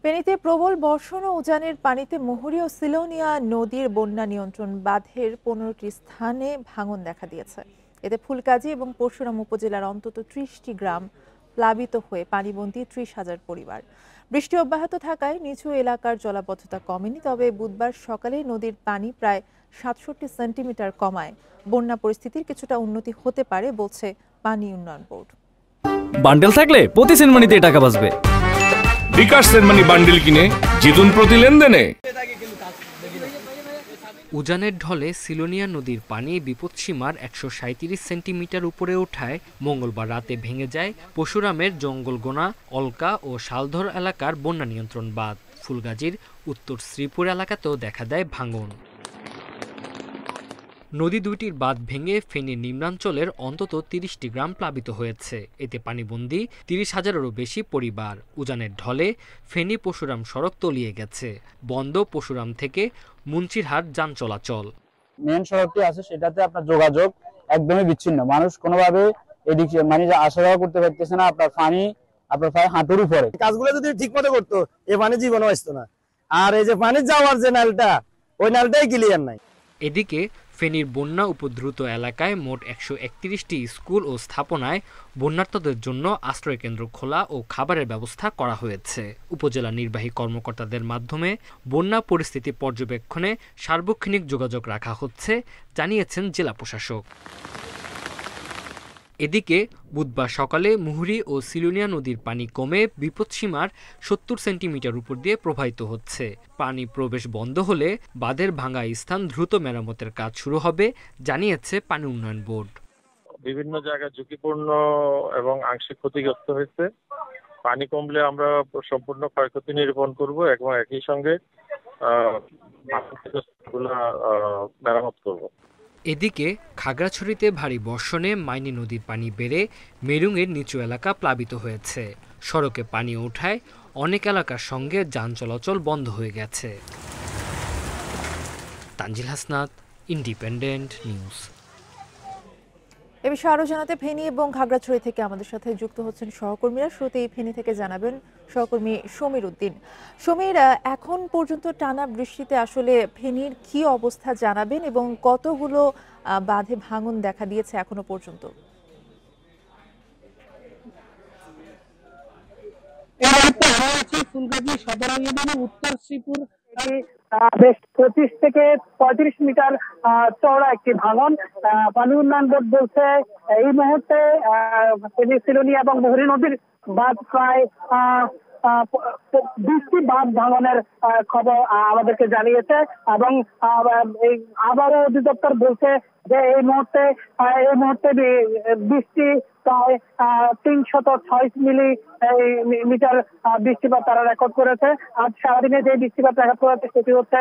ফেনীতে প্রবল বর্ষণ ও উজানের পানিতে মুহুরী ও সিলোনিয়া নদীর বন্যা নিয়ন্ত্রণ বাঁধের 15টি স্থানে ভাঙন দেখা দিয়েছে। এতে ফুলকাজী এবং পরশুরাম উপজেলার অন্তত 30টি গ্রাম প্লাবিত হয়ে পানিবন্দী 30,000 পরিবার। বৃষ্টি অব্যাহত থাকায় নিচু এলাকার জলাবদ্ধতা কমেনি, তবে বুধবার সকালে নদীর পানি প্রায় 67 সেন্টিমিটার কমায় বন্যা পরিস্থিতির কিছুটা উন্নতি হতে পারে বলছে পানি উন্নয়ন বোর্ড। বান্ডেল থাকলে প্রতি সেনমানিতে টাকা বাঁচবে। বিকাশ সেনমানি বান্ডেল কিনে জিতুন প্রতি লেনদেনে। উজানের ঢলে সিলোনিয়া নদীর পানি বিপদসীমার 137 সেন্টিমিটার উপরে ওঠায় মঙ্গলবার রাতে ভেঙে যায় পরশুরামের জঙ্গলগোনা, অলকা ও শালধর এলাকার বন্যা নিয়ন্ত্রণ বাঁধ। ফুলগাজীর উত্তর শ্রীপুর এলাকাতেও দেখা দেয় ভাঙন। নদী দুইটির বাঁধ ভেঙে ফেনীর নিম্নাঞ্চলের অন্তত 30টি গ্রাম প্লাবিত হয়েছে। এতে পানিবন্দী 30,000-এরও বেশি পরিবার। উজানের ঢলে ফেনী পরশুরাম সড়ক তলিয়ে গেছে। বন্ধ পরশুরাম থেকে মুন্সিরহাট যান চলাচল। মেন সড়কটি আছে সেটাতে আপনার যোগাযোগ একদমই বিচ্ছিন্ন। মানুষ কোনোভাবে এদিকে মানে আসা যাওয়া করতে পারতেছে না। আপনার পানি আপনার প্রায় হাঁটুর উপরে। কাজগুলো যদি ঠিক মতো করতো এই পানি জীবনও আসতো না। আর এই যে পানি যাওয়ার যে নালটা, ওই নালটাই ক্লিয়ার নাই। এদিকে ফেনীর বন্যা উপদ্রুত এলাকায় মোট 131টি স্কুল ও স্থাপনায় বন্যার্তদের জন্য আশ্রয়কেন্দ্র খোলা ও খাবারের ব্যবস্থা করা হয়েছে। উপজেলা নির্বাহী কর্মকর্তাদের মাধ্যমে বন্যা পরিস্থিতি পর্যবেক্ষণে সার্বক্ষণিক যোগাযোগ রাখা হচ্ছে, জানিয়েছেন জেলা প্রশাসক। এদিকে বুধবার সকালে মুহুরী ও সিলোনিয়া নদীর পানি কমে বিপদসীমার 70 সেন্টিমিটার উপর দিয়ে প্রবাহিত হচ্ছে। পানি প্রবেশ বন্ধ হলে বাঁধের ভাঙা স্থান দ্রুত মেরামতের কাজ শুরু হবে, জানিয়েছে পানি উন্নয়ন বোর্ড। বিভিন্ন জায়গায় ঝুঁকিপূর্ণ এবং আংশিক ক্ষতিগ্রস্ত হয়েছে। পানি কমলে আমরা সম্পূর্ণ ক্ষয়ক্ষতি নিরূপণ করব এবং একই সঙ্গে মেরামত করব। এদিকে খাগড়াছড়িতে ভারী বর্ষণে মাইনী নদীর পানি বেড়ে মেরুংয়ের নিচু এলাকা প্লাবিত হয়েছে। সড়কে পানি ওঠায় অনেক এলাকার সঙ্গে যান চলাচল বন্ধ হয়ে গেছে। Tanjil Hasnat, Independent News. এ বিষয়ে আরো জানাতে ফেনী এবং খাগড়াছড়ি থেকে আমাদের সাথে যুক্ত হচ্ছেন সহকর্মীরা। শুরুতেই ফেনী থেকে জানাবেন সহকর্মী সমীর উদ্দিন। সমীর, এখন পর্যন্ত টানা বৃষ্টিতে আসলে ফেনীর কি অবস্থা জানাবেন এবং কতগুলো বাঁধে ভাঙন দেখা দিয়েছে এখনো পর্যন্ত? ফুলগাজী সদর ইউনিয়নের উত্তর শ্রীপুর বেশ 25 থেকে 35 মিটার চওড়া একটি ভাঙন। পানি উন্নয়ন বোর্ড বলছে এই মুহূর্তে সিলোনিয়া এবং মুহুরী নদীর বাঁধ প্রায় 20টি বাঁধ ভাঙনের খবর আমাদেরকে জানিয়েছে এবং আবারও অধিদপ্তর বলছে যে এই মুহূর্তে বৃষ্টি প্রায় 306 মিটার বৃষ্টিপাত তারা রেকর্ড করেছে। আজ সারাদিনে যে বৃষ্টিপাত রেকর্ড করেছে সেটি হচ্ছে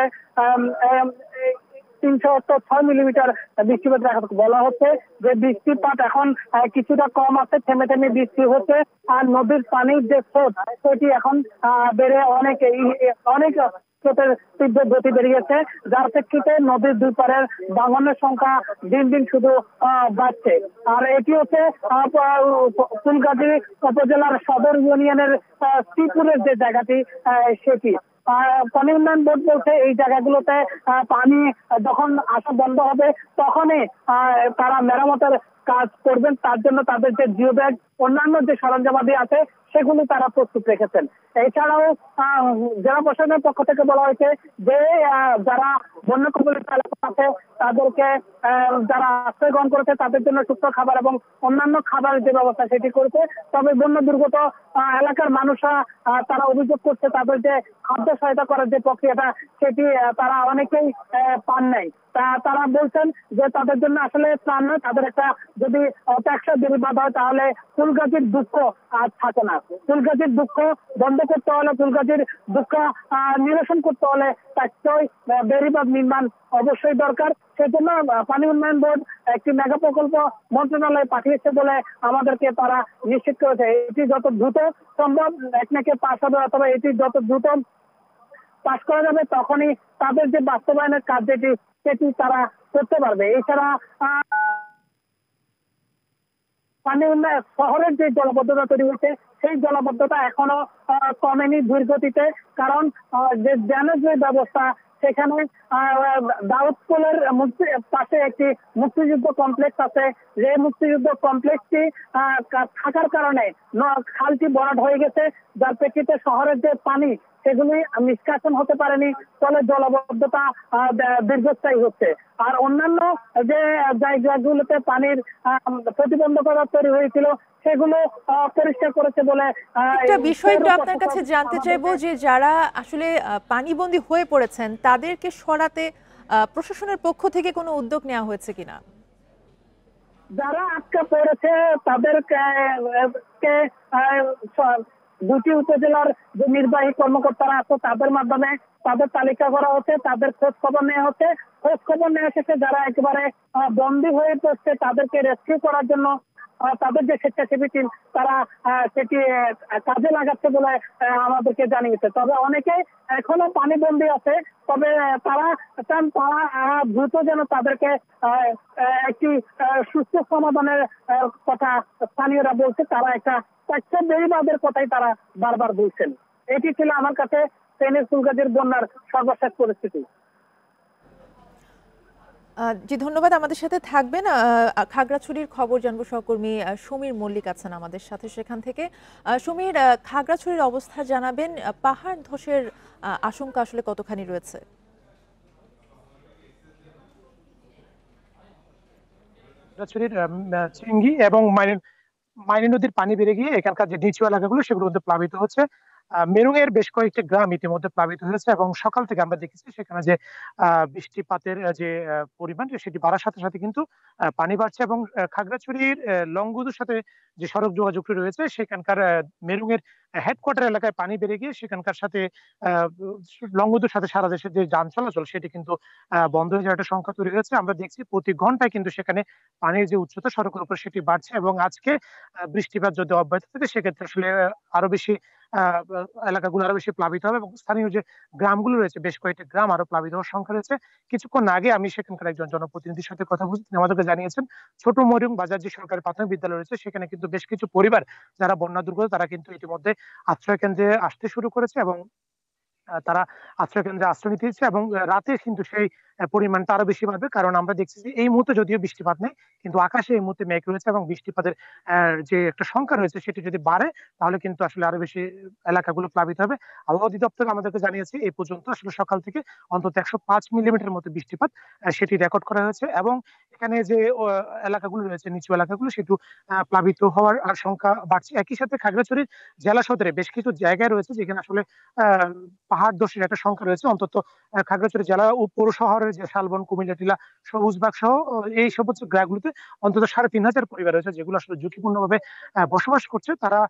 306 মিলিমিটার বৃষ্টিপাত রেকর্ড। বলা হচ্ছে যে বৃষ্টিপাত এখন কিছুটা কম আছে, থেমে থেমে বৃষ্টি হচ্ছে। আর নদীর পানির যে স্রোত সেটি এখন বেড়ে অনেক স্রোতের তীব্র গতি বেরিয়েছে, যার প্রেক্ষিতে নদীর দুই পারের ভাঙনের সংখ্যা দিন দিন শুধু বাড়ছে। আর এটি হচ্ছে ফুলগাজী উপজেলার সদর ইউনিয়নের শ্রীপুরের যে জায়গাটি সেটি। পানি উন্নয়ন বোর্ড বলছে এই জায়গাগুলোতে পানি যখন আসা বন্ধ হবে তখনই তারা মেরামতের কাজ করবেন। তার জন্য তাদের যে জিও ব্যাগ অন্যান্য যে সরঞ্জামাদি আছে সেগুলো তারা প্রস্তুত রেখেছেন। এছাড়াও জেলা প্রশাসনের পক্ষ থেকে বলা হয়েছে যে যারা বন্যা কবলিত এলাকা আছে তাদেরকে যারা আশ্রয় গ্রহণ করেছে তাদের জন্য শুকনো খাবার এবং অন্যান্য খাবারের যে ব্যবস্থা সেটি করেছে। তবে বন্যা দুর্গত এলাকার মানুষরা তারা অভিযোগ করছে তাদের যে খাদ্য সহায়তা করার যে প্রক্রিয়াটা সেটি তারা অনেকেই পান নাই। তারা বলছেন যে তাদের জন্য আসলে ত্রাণ নয়, তাদের একটা যদি ট্যাক্সের বেড়ি বাঁধা হয় তাহলে ফুলগাজীর দুঃখ আর থাকে না। ফুলগাজীর দুঃখ বন্ধ করতে হলে, ফুলগাজীর দুঃখ নিরসন করতে হলে ট্যাক্সই বেড়িবাঁধ নির্মাণ অবশ্যই দরকার। সেজন্য পানি উন্নয়ন বোর্ড একটি মেগা প্রকল্প মন্ত্রণালয়ে পাঠিয়েছে বলে আমাদেরকে তারা নিশ্চিত করেছে। এটি যত দ্রুত সম্ভব একনাকে পাশ হবে, অথবা এটি যত দ্রুত পাশ করা যাবে তখনই তাদের যে বাস্তবায়নের কাজ যেটি সেটি তারা করতে পারবে। এছাড়া পানি উন্নয়ন শহরের যে জলবদ্ধতা তৈরি হয়েছে সেই জলাবদ্ধতা এখনো কমেনি ধীরগতিতে। কারণ যে ড্যামেজ ব্যবস্থা সেখানে দাউদপুরের পাশে একটি মুক্তিযুদ্ধ কমপ্লেক্স আছে। যে মুক্তিযুদ্ধ কমপ্লেক্সটি থাকার কারণে খালটি ভরাট হয়ে গেছে, যার প্রেক্ষিতে শহরের যে পানি সেগুলি নিষ্কাশন হতে পারেনি, ফলে জলাবদ্ধতা দীর্ঘস্থায়ী হচ্ছে। আর অন্যান্য যে জায়গাগুলোতে পানির প্রতিবন্ধকতা তৈরি হয়েছিল সেগুলো পরিষ্কার করেছে বলে একটা বিষয় একটু আপনার কাছে জানতে চাইবো যে যারা আসলে পানিবন্দী হয়ে পড়েছেন তাদেরকে সরাতে প্রশাসনের পক্ষ থেকে কোনো উদ্যোগ নেওয়া হয়েছে কিনা? যারা আটকা পড়েছে তাদেরকে দুটি উপজেলার যে নির্বাহী কর্মকর্তারা আছে তাদের মাধ্যমে তাদের তালিকা করা হচ্ছে, তাদের খোঁজ খবর নেওয়া হচ্ছে। খোঁজ খবর নেওয়া শেষে যারা একেবারে বন্দী হয়ে পড়ছে তাদেরকে রেস্কিউ করার জন্য তাদের যে স্বেচ্ছাসেবী টিম তারা সেটি কাজে লাগাচ্ছে বলে আমাদেরকে জানিয়েছে। তবে অনেকে এখনো পানিবন্দী আছে, তবে তারা দ্রুত যেন তাদেরকে একটি সুস্থ সমাধানের কথা স্থানীয়রা বলছে। তারা একটা স্বাস্থ্য বেড়িবাদের কথাই তারা বারবার বলছেন। এটি ছিল আমার কাছে ফেনীর ফুলগাজীর বন্যার সর্বশেষ পরিস্থিতি। জি ধন্যবাদ, আমাদের সাথে থাকবেন। খাগড়াছড়ির খবর জানবো, সহকর্মী সমীর মল্লিক আছেন আমাদের সাথে সেখান থেকে। সমীর, খাগড়াছড়ির অবস্থা জানাবেন, পাহাড় ধসের আশঙ্কা আসলে কতখানি রয়েছে? খাগড়াছড়ির চিঙ্গি এবং মাইনী নদীর পানি বেড়ে গিয়ে এখানকার যে নিচু এলাকাগুলো সেগুলোর মধ্যে প্লাবিত হচ্ছে। মেরুং এর বেশ কয়েকটি গ্রাম ইতিমধ্যে প্লাবিত হয়েছে এবং সকাল থেকে আমরা দেখেছি সেখানে যে বৃষ্টিপাতের যে পরিমাণ সেটি বাড়ার সাথে সাথে কিন্তু পানি বাড়ছে এবং খাগড়াছড়ির লংগুদুর সাথে যে সড়ক যোগাযোগটি রয়েছে সেখানকার মেরুং এর হেডকোয়ার্টার এলাকায় পানি বেড়ে গিয়ে সেখানকার সাথে লংগুদুর সাথে সারা দেশের যে যান চলাচল সেটি কিন্তু বন্ধ হয়ে যাওয়ার একটা সংখ্যা তৈরি হয়েছে। আমরা দেখছি প্রতি ঘন্টায় কিন্তু সেখানে পানির যে উচ্চতা সড়কের উপর সেটি বাড়ছে এবং আজকে বৃষ্টিপাত যদি অব্যাহত থাকে সেক্ষেত্রে আসলে আরো বেশি এলাকাগুলো আরো বেশি প্লাবিত হবে এবং স্থানীয় যে গ্রামগুলো রয়েছে বেশ কয়েকটি গ্রাম আরো প্লাবিত হওয়ার সংখ্যা রয়েছে। কিছুক্ষণ আগে আমি সেখানকার একজন জনপ্রতিনিধির সাথে কথা বলছি, তিনি আমাদেরকে জানিয়েছেন ছোট মরিয়ম বাজার যে সরকারি প্রাথমিক বিদ্যালয় রয়েছে সেখানে কিন্তু বেশ কিছু পরিবার যারা বন্যা দুর্গত তারা কিন্তু ইতিমধ্যে আশ্রয় কেন্দ্রে আসতে শুরু করেছে এবং তারা আশ্রয় কেন্দ্রে আশ্রয় নিতে দিচ্ছে এবং রাতে কিন্তু সেই পরিমাণটা আরো বেশি বাড়বে। কারণ আমরা দেখছি যে এই মুহূর্তে যদিও বৃষ্টিপাত নেই কিন্তু আকাশে এই মুহূর্তে মেঘ রয়েছে এবং বৃষ্টিপাতের যে একটা সংখ্যা রয়েছে সেটি যদি বাড়ে তাহলে কিন্তু আসলে আরো বেশি এলাকাগুলো প্লাবিত হবে। আবহাওয়া অধিদপ্তর আমাদেরকে জানিয়েছে এই পর্যন্ত আসলে সকাল থেকে অন্তত 105 মিলিমিটার মতো বৃষ্টিপাত সেটি রেকর্ড করা হয়েছে এবং এখানে যে এলাকাগুলো রয়েছে নিচু এলাকাগুলো সেটু প্লাবিত হওয়ার সংখ্যা বাড়ছে। একই সাথে খাগড়াছড়ির জেলা সদরে বেশ কিছু জায়গায় রয়েছে যেখানে আসলে পাহাড় ধসের একটা সংখ্যা রয়েছে। অন্তত খাগড়াছড়ি জেলা পৌর শহরের যে শালবন, কুমিল্লা টিলা, সবুজবাগ সহ এই সমস্ত গ্রামগুলোতে অন্তত ৩৫০০ পরিবার রয়েছে যেগুলো আসলে ঝুঁকিপূর্ণভাবে বসবাস করছে। তারা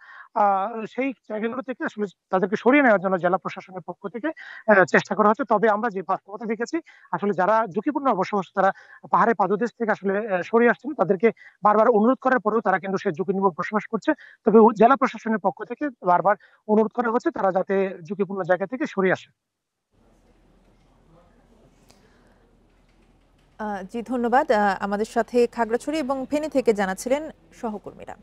সেই জায়গাগুলো থেকে আসলে তাদেরকে সরিয়ে নেওয়ার জন্য জেলা প্রশাসনের পক্ষ থেকে চেষ্টা করা হচ্ছে। তবে আমরা যে বাস্তবতা দেখেছি আসলে যারা ঝুঁকিপূর্ণ বসবাস তারা পাহাড়ের পাদদেশ থেকে আসলে সরিয়ে আসছেন, তাদেরকে বারবার অনুরোধ করার পরেও তারা কিন্তু সেই ঝুঁকি নিয়ে বসবাস করছে। তবে জেলা প্রশাসনের পক্ষ থেকে বারবার অনুরোধ করা হচ্ছে তারা যাতে ঝুঁকিপূর্ণ জায়গা থেকে সরিয়ে আসে। জি ধন্যবাদ, আমাদের সাথে খাগড়াছড়ি এবং ফেনী থেকে জানাচ্ছিলেন সহকর্মীরা।